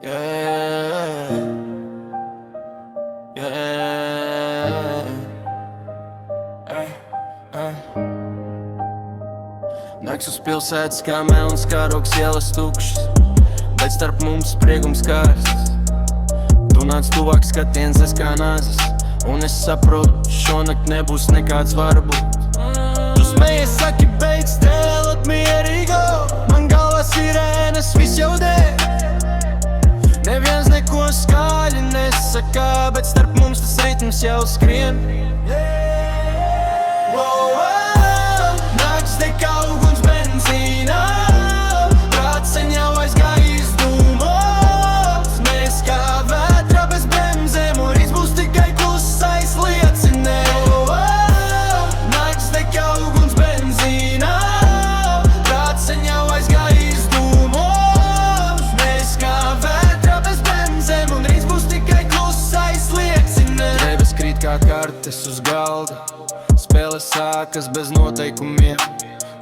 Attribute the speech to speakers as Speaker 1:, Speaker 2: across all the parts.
Speaker 1: Yeah, yeah, Nakts uz pilsētas kā melns kārogs, ielas tukšas, bet starp mums spriegums karsts. Tu nāc tuvāk, skatiens es kā nāzes, un es saprotu, šonakt nebūs nekāds varbūt. Tu smējies, saki beidz, tēlat mierīgo, man galvā sirēnas, viss jau dēļ. Neviens neko skaļi nesaka, bet starp mums tas ritms jau skrien. Nakts tek auguns benzīnā, prāts sen jau aizgājis dūmos. Mēs kā vētra bez bremzēm, un rīts būs tikai klusais liecinē. Nakts tek auguns benzīnā, prāts sen jau aizgājis dūmos. Mēs kā vētra bez bremzēm, un rīts būs tikai klusais liecinē. Debes krīt kā kartes uz galda, spēle sākas bez noteikumiem.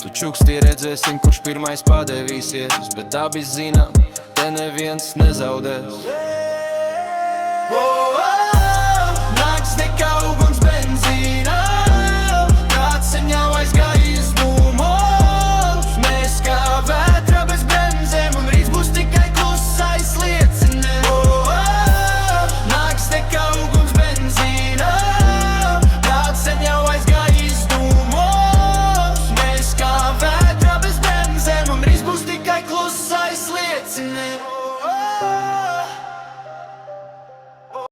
Speaker 1: Tu čukstī redzēsim, kurš pirmais padevīsies, bet abi zinām, te neviens nezaudēs.